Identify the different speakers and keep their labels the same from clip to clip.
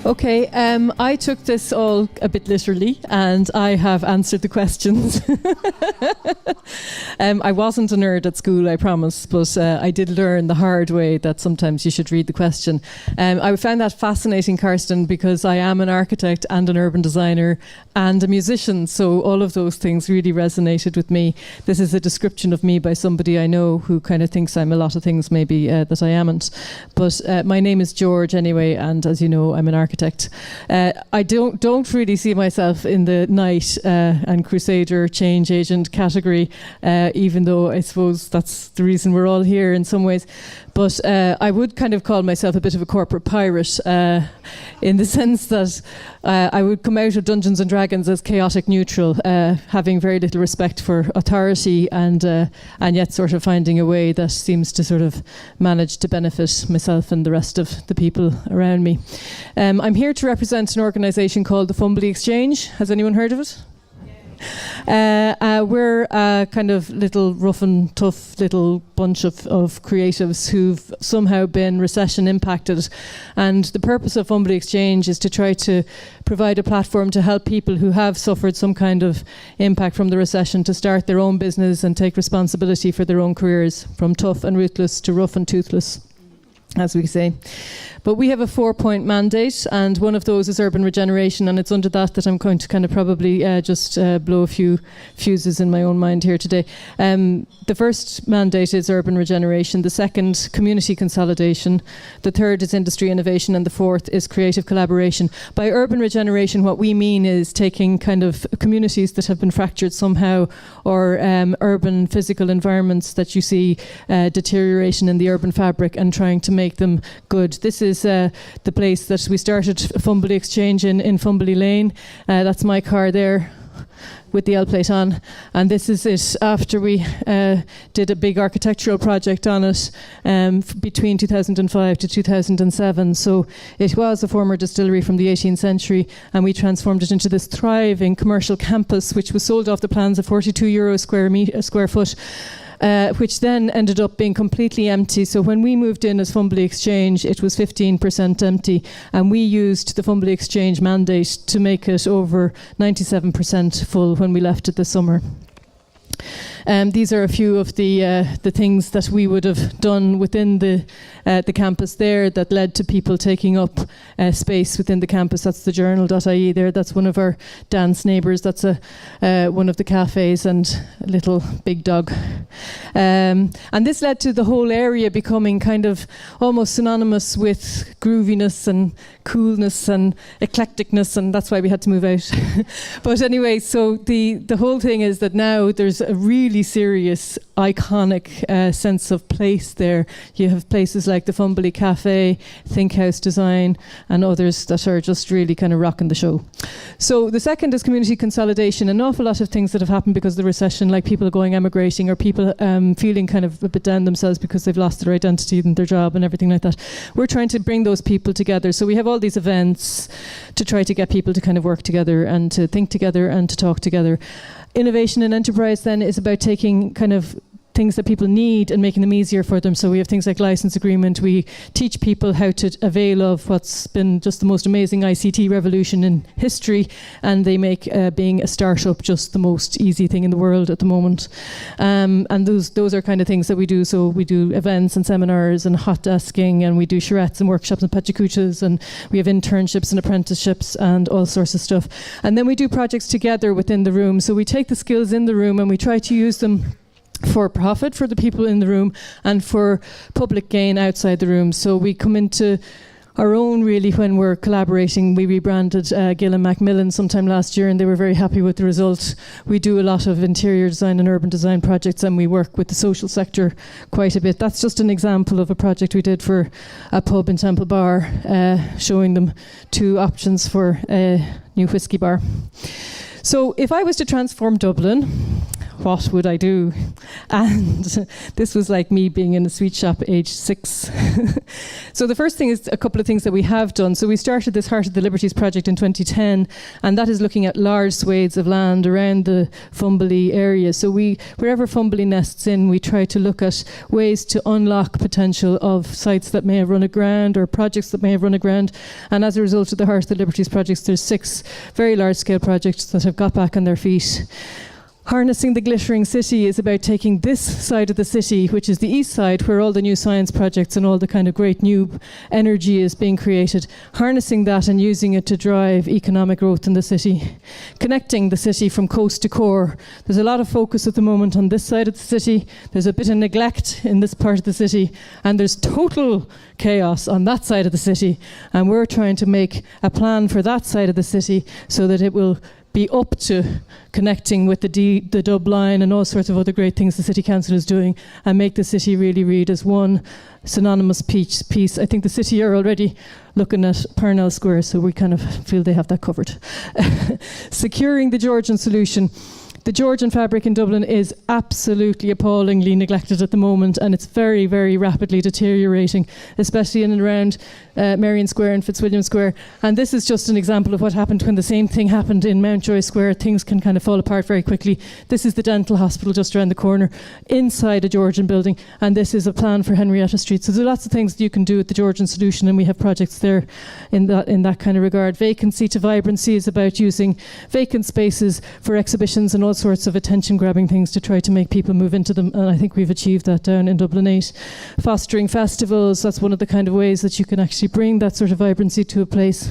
Speaker 1: Okay, I took this all a bit literally, and I have answered the questions. I wasn't a nerd at school, I promise, but I did learn the hard way that sometimes you should read the question. I found that fascinating, Karsten, because I am an architect and an urban designer and a musician, so all of those things really resonated with me. This is a description of me by somebody I know who kind of thinks I'm a lot of things maybe that I amn't. But my name is George anyway, and as you know, I'm an architect. I don't really see myself in the knight and crusader change agent category, even though I suppose that's the reason we're all here in some ways. But I would kind of call myself a bit of a corporate pirate in the sense that I would come out of Dungeons and Dragons as chaotic neutral, having very little respect for authority and yet sort of finding a way that seems to sort of manage to benefit myself and the rest of the people around me. I'm here to represent an organisation called the Fumbally Exchange. Has anyone heard of it? We're a kind of little rough and tough little bunch of creatives who've somehow been recession impacted, and the purpose of Fumbally Exchange is to try to provide a platform to help people who have suffered some kind of impact from the recession to start their own business and take responsibility for their own careers, from tough and ruthless to rough and toothless, as we say. But we have a 4-point mandate, and one of those is urban regeneration, and it's under that I'm going to kind of probably just blow a few fuses in my own mind here today. The first mandate is urban regeneration, the second, community consolidation, the third is industry innovation, and the fourth is creative collaboration. By urban regeneration, what we mean is taking kind of communities that have been fractured somehow, or urban physical environments that you see deterioration in the urban fabric, and trying to make them good. This is the place that we started Fumbally Exchange in Fumbally Lane. That's my car there with the L plate on, and this is it after we did a big architectural project on it between 2005 to 2007. So it was a former distillery from the 18th century, and we transformed it into this thriving commercial campus, which was sold off the plans at €42 a square foot. Which then ended up being completely empty. So when we moved in as Fumbally Exchange, it was 15% empty, and we used the Fumbally Exchange mandate to make it over 97% full when we left it this summer. These are a few of the things that we would have done within the campus there that led to people taking up space within the campus. That's the journal.ie there. That's one of our dance neighbours. That's one of the cafes, and a little big dog. And this led to the whole area becoming kind of almost synonymous with grooviness and coolness and eclecticness, and that's why we had to move out. But anyway, so the whole thing is that now there's a really serious, iconic sense of place there. You have places like the Fumbally Cafe, Think House Design, and others that are just really kind of rocking the show. So the second is community consolidation. An awful lot of things that have happened because of the recession, like people going emigrating, or people feeling kind of a bit down themselves because they've lost their identity and their job and everything like that. We're trying to bring those people together. So we have all these events to try to get people to kind of work together and to think together and to talk together. Innovation and enterprise then is about taking kind of things that people need and making them easier for them. So we have things like license agreement. We teach people how to avail of what's been just the most amazing ICT revolution in history, and they make being a startup just the most easy thing in the world at the moment. And those are kind of things that we do. So we do events and seminars and hot desking, and we do charrettes and workshops and pachacuchas, and we have internships and apprenticeships and all sorts of stuff. And then we do projects together within the room. So we take the skills in the room and we try to use them for profit for the people in the room and for public gain outside the room. So we come into our own really when we're collaborating. We rebranded Gill and Macmillan sometime last year, and they were very happy with the result. We do a lot of interior design and urban design projects, and we work with the social sector quite a bit. That's just an example of a project we did for a pub in Temple Bar, showing them 2 options for a new whiskey bar. So if I was to transform Dublin, what would I do? And this was like me being in a sweet shop age 6. So the first thing is a couple of things that we have done. So we started this Heart of the Liberties project in 2010, and that is looking at large swathes of land around the Fumbally area. So wherever Fumbally nests in, we try to look at ways to unlock potential of sites that may have run aground or projects that may have run aground. And as a result of the Heart of the Liberties projects, there's 6 very large-scale projects that have got back on their feet. Harnessing the Glittering City is about taking this side of the city, which is the east side, where all the new science projects and all the kind of great new energy is being created, harnessing that and using it to drive economic growth in the city. Connecting the city from coast to core. There's a lot of focus at the moment on this side of the city. There's a bit of neglect in this part of the city, and there's total chaos on that side of the city. And we're trying to make a plan for that side of the city so that it will be up to connecting with the Dublin and all sorts of other great things the City Council is doing, and make the city really read as one synonymous piece. I think the city are already looking at Parnell Square, so we kind of feel they have that covered. Securing the Georgian solution. The Georgian fabric in Dublin is absolutely appallingly neglected at the moment, and it's very, very rapidly deteriorating, especially in and around Merrion Square and Fitzwilliam Square. And this is just an example of what happened when the same thing happened in Mountjoy Square. Things can kind of fall apart very quickly. This is the dental hospital just around the corner, inside a Georgian building, and this is a plan for Henrietta Street. So there's lots of things that you can do with the Georgian solution, and we have projects there in that kind of regard. Vacancy to vibrancy is about using vacant spaces for exhibitions and all sorts of attention-grabbing things to try to make people move into them, and I think we've achieved that down in Dublin I. Fostering festivals, that's one of the kind of ways that you can actually bring that sort of vibrancy to a place.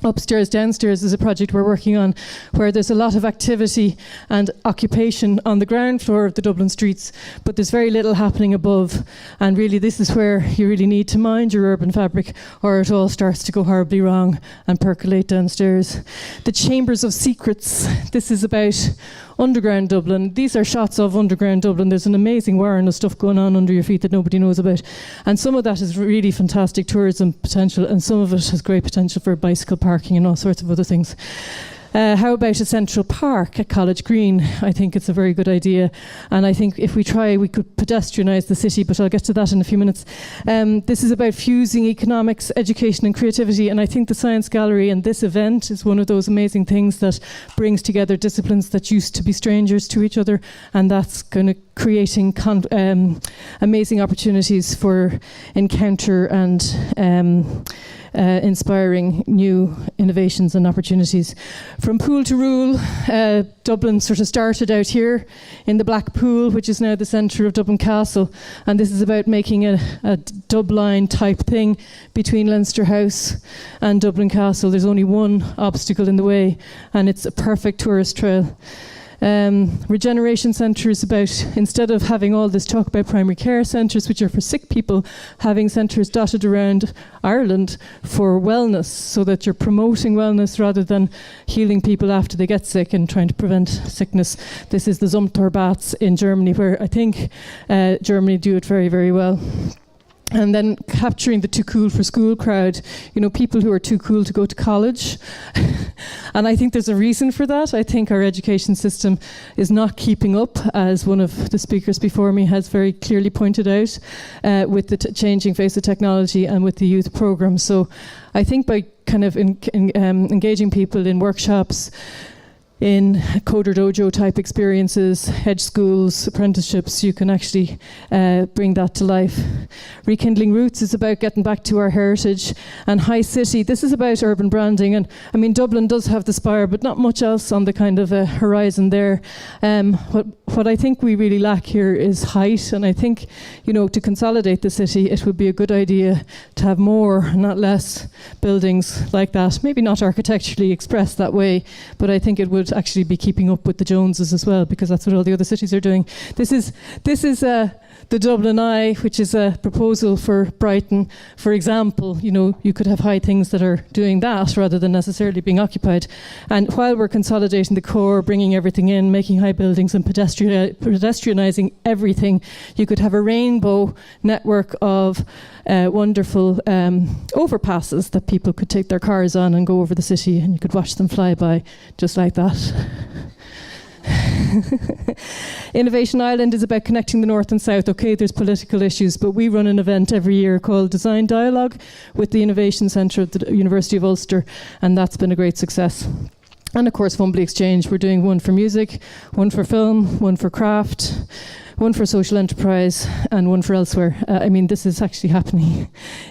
Speaker 1: Upstairs, downstairs is a project we're working on where there's a lot of activity and occupation on the ground floor of the Dublin streets, but there's very little happening above. And really this is where you really need to mind your urban fabric, or it all starts to go horribly wrong and percolate downstairs. The Chambers of Secrets. This is about underground Dublin. These are shots of underground Dublin. There's an amazing warren of stuff going on under your feet that nobody knows about. And some of that is really fantastic tourism potential, and some of it has great potential for bicycle parking and all sorts of other things. How about a central park at College Green? I think it's a very good idea, and I think if we try, we could pedestrianise the city, but I'll get to that in a few minutes. This is about fusing economics, education and creativity, and I think the Science Gallery and this event is one of those amazing things that brings together disciplines that used to be strangers to each other, and that's kind of creating amazing opportunities for encounter and inspiring new innovations and opportunities. From pool to rule, Dublin sort of started out here in the Black Pool, which is now the centre of Dublin Castle, and this is about making a Dublin type thing between Leinster House and Dublin Castle. There's only one obstacle in the way, and it's a perfect tourist trail. Regeneration Centre is about, instead of having all this talk about primary care centres, which are for sick people, having centres dotted around Ireland for wellness, so that you're promoting wellness rather than healing people after they get sick and trying to prevent sickness. This is the Zumthor in Germany, where I think Germany do it very, very well. And then capturing the too cool for school crowd, people who are too cool to go to college. And I think there's a reason for that. I think our education system is not keeping up, as one of the speakers before me has very clearly pointed out, with the changing face of technology and with the youth programme. So I think by kind of engaging people in workshops, in Coder Dojo type experiences, hedge schools, apprenticeships, you can actually bring that to life. Rekindling Roots is about getting back to our heritage. And High City, this is about urban branding. And I mean, Dublin does have the spire, but not much else on the kind of horizon there. What I think we really lack here is height. And I think, to consolidate the city, it would be a good idea to have more, not less, buildings like that. Maybe not architecturally expressed that way, but I think it would actually be keeping up with the Joneses as well, because that's what all the other cities are doing. This is the Dublin I, which is a proposal for Brighton. For example, you could have high things that are doing that rather than necessarily being occupied. And while we're consolidating the core, bringing everything in, making high buildings and pedestrianising everything, you could have a rainbow network of wonderful overpasses that people could take their cars on and go over the city, and you could watch them fly by just like that. Innovation Ireland is about connecting the North and South. Okay, there's political issues, but we run an event every year called Design Dialogue with the Innovation Centre at the University of Ulster, and that's been a great success. And of course, Fumbally Exchange, we're doing one for music, one for film, one for craft, one for social enterprise, and one for elsewhere. I mean, this is actually happening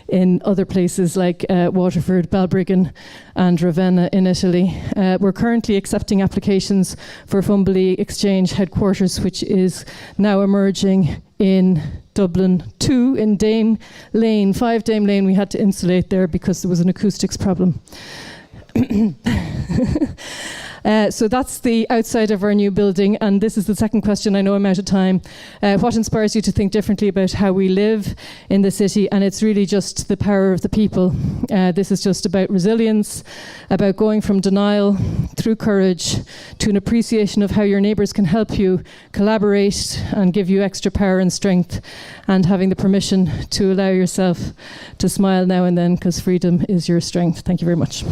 Speaker 1: in other places like Waterford, Balbriggan, and Ravenna in Italy. We're currently accepting applications for Fumbally Exchange headquarters, which is now emerging in Dublin II in Dame Lane, 5 Dame Lane. We had to insulate there because there was an acoustics problem. So that's the outside of our new building, and this is the second question. I know I'm out of time. What inspires you to think differently about how we live in the city? And it's really just the power of the people. This is just about resilience, about going from denial through courage to an appreciation of how your neighbours can help you, collaborate and give you extra power and strength, and having the permission to allow yourself to smile now and then, because freedom is your strength. Thank you very much.